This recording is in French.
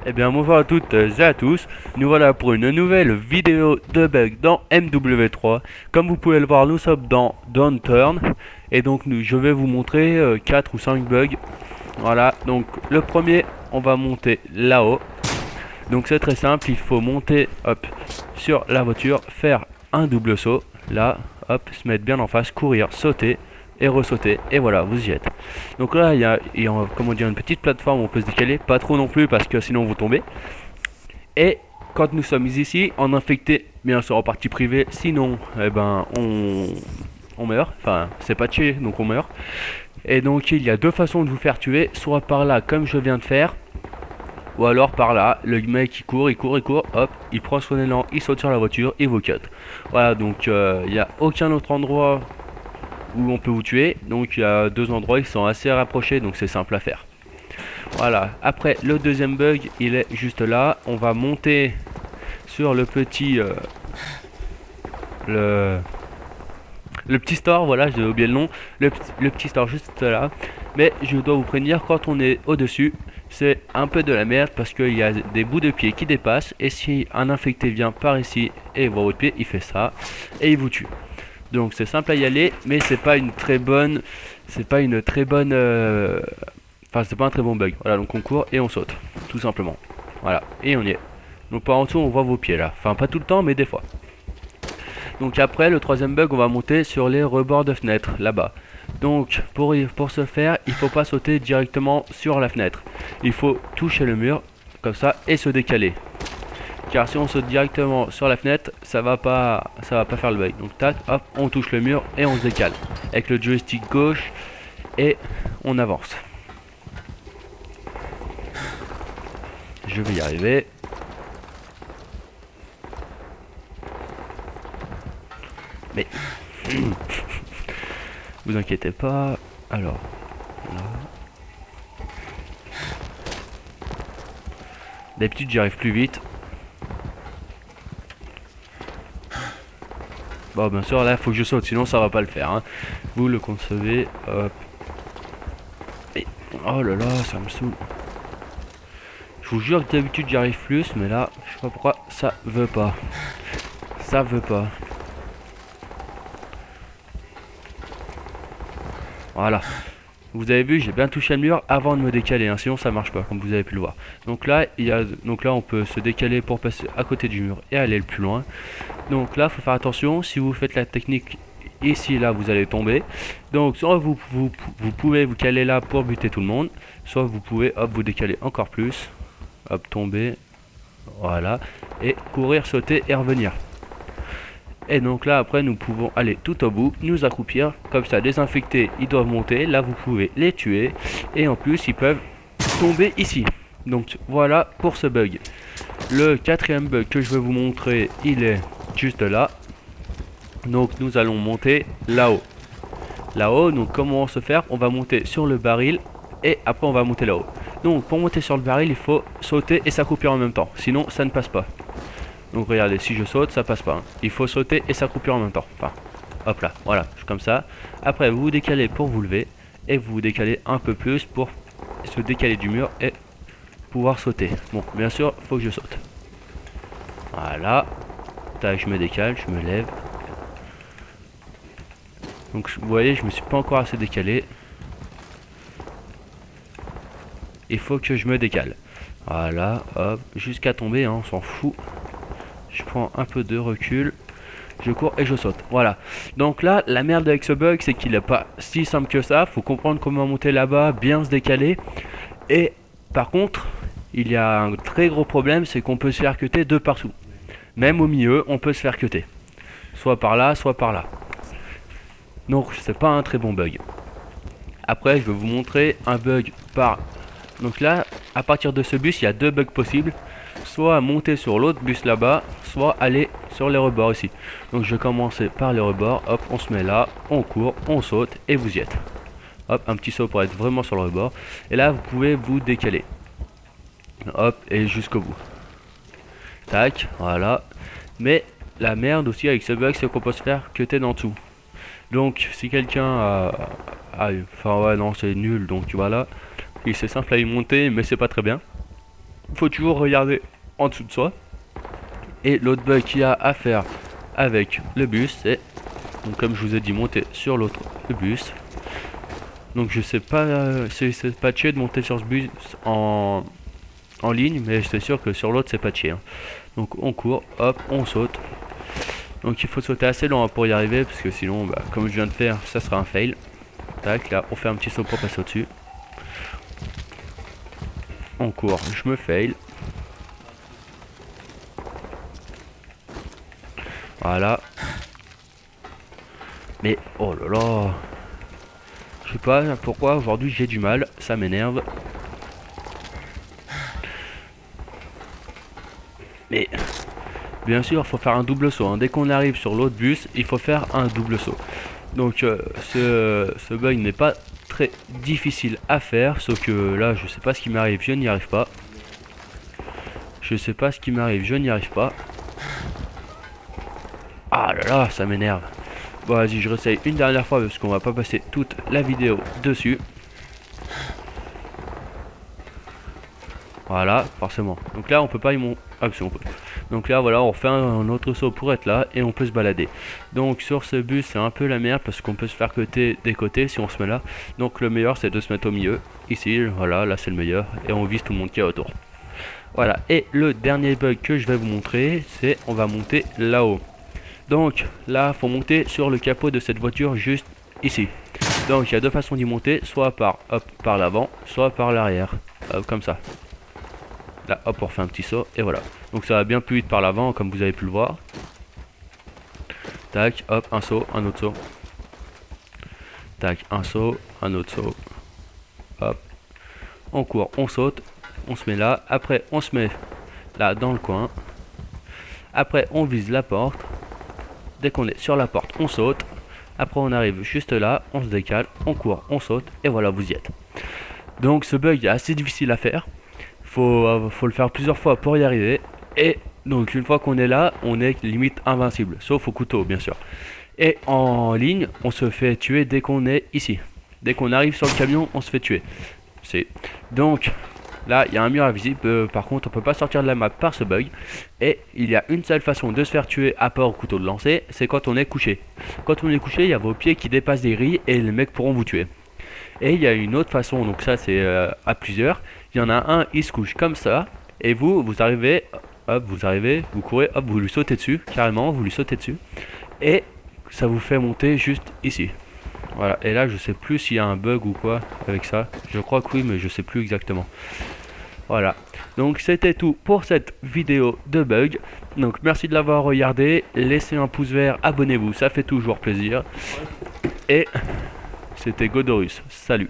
Eh bien bonjour à toutes et à tous, nous voilà pour une nouvelle vidéo de bug dans MW3. Comme vous pouvez le voir, nous sommes dans Downturn et donc je vais vous montrer 4 ou 5 bugs. Voilà, donc le premier, on va monter là-haut. Donc c'est très simple, il faut monter hop sur la voiture, faire un double saut, là, hop, se mettre bien en face, courir, sauter et ressauter, et voilà, vous y êtes. Donc là, il y a comment dire, une petite plateforme où on peut se décaler, pas trop non plus parce que sinon vous tombez. Et quand nous sommes ici, en infecté, bien sûr en partie privée, sinon, eh ben, on meurt, enfin, c'est pas tué, donc on meurt. Et donc il y a deux façons de vous faire tuer, soit par là, comme je viens de faire, ou alors par là, le mec il court, hop, il prend son élan, il saute sur la voiture, il vous cut. Voilà, donc il n'y a aucun autre endroit où on peut vous tuer. Donc il y a deux endroits qui sont assez rapprochés, donc c'est simple à faire. Voilà, après le deuxième bug, il est juste là. On va monter sur le petit... le petit store, voilà, j'ai oublié le nom. Le petit store juste là. Mais je dois vous prévenir, quand on est au-dessus, c'est un peu de la merde parce qu'il y a des bouts de pied qui dépassent. Et si un infecté vient par ici et voit votre pied, il fait ça et il vous tue. Donc c'est simple à y aller, mais c'est pas une très bonne... C'est pas une très bonne... Enfin, c'est pas un très bon bug. Voilà, donc on court et on saute, tout simplement. Voilà, et on y est. Donc par en dessous, on voit vos pieds là. Enfin, pas tout le temps, mais des fois. Donc après, le troisième bug, on va monter sur les rebords de fenêtre, là-bas. Donc pour ce faire, il faut pas sauter directement sur la fenêtre. Il faut toucher le mur, comme ça, et se décaler. Car si on saute directement sur la fenêtre, ça va pas faire le bug. Donc tac, hop, on touche le mur et on se décale. Avec le joystick gauche, et on avance. Je vais y arriver. Mais vous inquiétez pas. Alors, là. D'habitude, j'y arrive plus vite. Bon, bien sûr, là, il faut que je saute, sinon ça va pas le faire. Hein. Vous le concevez. Hop. Et, oh là là, ça me saoule. Je vous jure que d'habitude, j'y arrive plus, mais là, je sais pas pourquoi, ça veut pas. Ça veut pas. Voilà. Vous avez vu, j'ai bien touché le mur avant de me décaler, hein, sinon ça marche pas, comme vous avez pu le voir. Donc là, on peut se décaler pour passer à côté du mur et aller le plus loin. Donc là, faut faire attention. Si vous faites la technique ici, là, vous allez tomber. Donc soit vous pouvez vous caler là pour buter tout le monde, soit vous pouvez, hop, vous décaler encore plus, hop, tomber, voilà, et courir, sauter et revenir. Et donc là après nous pouvons aller tout au bout, nous accroupir, comme ça les infectés ils doivent monter, là vous pouvez les tuer, et en plus ils peuvent tomber ici. Donc voilà pour ce bug. Le quatrième bug que je vais vous montrer, il est juste là. Donc nous allons monter là-haut. Là-haut, donc comment on se faire? On va monter sur le baril, et après on va monter là-haut. Donc pour monter sur le baril, il faut sauter et s'accroupir en même temps, sinon ça ne passe pas. Donc regardez, si je saute, ça passe pas. Hein. Il faut sauter et s'accroupir en même temps. Enfin, hop là, voilà, comme ça. Après, vous vous décalez pour vous lever. Et vous vous décalez un peu plus pour se décaler du mur et pouvoir sauter. Bon, bien sûr, faut que je saute. Voilà. Tac, je me décale, je me lève. Donc vous voyez, je me suis pas encore assez décalé. Il faut que je me décale. Voilà, hop, jusqu'à tomber, hein, on s'en fout. Je prends un peu de recul, je cours et je saute. Voilà. Donc là, la merde avec ce bug, c'est qu'il n'est pas si simple que ça. Faut comprendre comment monter là-bas, bien se décaler. Et par contre, il y a un très gros problème, c'est qu'on peut se faire cutter de partout. Même au milieu, on peut se faire cutter. Soit par là, soit par là. Donc c'est pas un très bon bug. Après, je vais vous montrer un bug par... Donc là, à partir de ce bus, il y a deux bugs possibles. Soit monter sur l'autre bus là-bas, soit aller sur les rebords ici. Donc je vais commencer par les rebords, hop, on se met là, on court, on saute et vous y êtes. Hop, un petit saut pour être vraiment sur le rebord. Et là, vous pouvez vous décaler. Hop, et jusqu'au bout. Tac, voilà. Mais la merde aussi avec ce bug, c'est qu'on peut se faire cutter d'en dessous. Donc si quelqu'un a... Enfin ouais, non, c'est nul, donc voilà. Et c'est simple à y monter, mais c'est pas très bien. il faut toujours regarder en dessous de soi. Et l'autre bug qu'il y a à faire avec le bus, c'est, donc comme je vous ai dit, monter sur l'autre bus. Donc je sais pas si c'est patché de monter sur ce bus en ligne, mais c'est sûr que sur l'autre c'est patché, hein. Donc on court, hop, on saute. Donc il faut sauter assez loin pour y arriver, parce que sinon, bah, comme je viens de faire, ça sera un fail. Tac, là, on fait un petit saut pour passer au-dessus. On court, je me fail. Voilà. Mais, oh là là. Je sais pas pourquoi aujourd'hui j'ai du mal, ça m'énerve. Mais, bien sûr, il faut faire un double saut, hein. Dès qu'on arrive sur l'autre bus, il faut faire un double saut. Donc, ce bug n'est pas très difficile à faire, sauf que là, je sais pas ce qui m'arrive, je n'y arrive pas. Je sais pas ce qui m'arrive, je n'y arrive pas. Ah là là, ça m'énerve. Bon, vas-y, je réessaye une dernière fois parce qu'on va pas passer toute la vidéo dessus. Voilà, forcément. Donc là, on peut pas y monter. Ah, si on peut. Donc là, voilà, on fait un autre saut pour être là et on peut se balader. Donc sur ce bus, c'est un peu la merde parce qu'on peut se faire côté des côtés si on se met là. Donc le meilleur, c'est de se mettre au milieu. Ici, voilà, là c'est le meilleur et on vise tout le monde qui est autour. Voilà. Et le dernier bug que je vais vous montrer, c'est on va monter là-haut. Donc là, faut monter sur le capot de cette voiture juste ici. Donc il y a deux façons d'y monter, soit par hop par l'avant, soit par l'arrière, comme ça. Là, hop, on refait un petit saut et voilà. Donc ça va bien plus vite par l'avant, comme vous avez pu le voir. Tac, hop, un saut, un autre saut. Tac, un saut, un autre saut. Hop, on court, on saute, on se met là. Après, on se met là dans le coin. Après, on vise la porte. Dès qu'on est sur la porte, on saute. Après, on arrive juste là, on se décale, on court, on saute, et voilà, vous y êtes. Donc, ce bug est assez difficile à faire. Faut le faire plusieurs fois pour y arriver. Et donc, une fois qu'on est là, on est limite invincible, sauf au couteau, bien sûr. Et en ligne, on se fait tuer dès qu'on est ici. Dès qu'on arrive sur le camion, on se fait tuer. Donc, là, il y a un mur invisible. Par contre, on peut pas sortir de la map par ce bug. Et il y a une seule façon de se faire tuer à part au couteau de lancer, c'est quand on est couché. Quand on est couché, il y a vos pieds qui dépassent des grilles et les mecs pourront vous tuer. Et il y a une autre façon, donc ça c'est à plusieurs. Il y en a un, il se couche comme ça. Et vous arrivez, hop, vous courez, hop, vous lui sautez dessus, carrément, vous lui sautez dessus. Et ça vous fait monter juste ici. Voilà, et là je sais plus s'il y a un bug ou quoi avec ça. Je crois que oui, mais je sais plus exactement. Voilà, donc c'était tout pour cette vidéo de bug. Donc merci de l'avoir regardé, laissez un pouce vert, abonnez-vous, ça fait toujours plaisir. Et c'était Godorus, salut.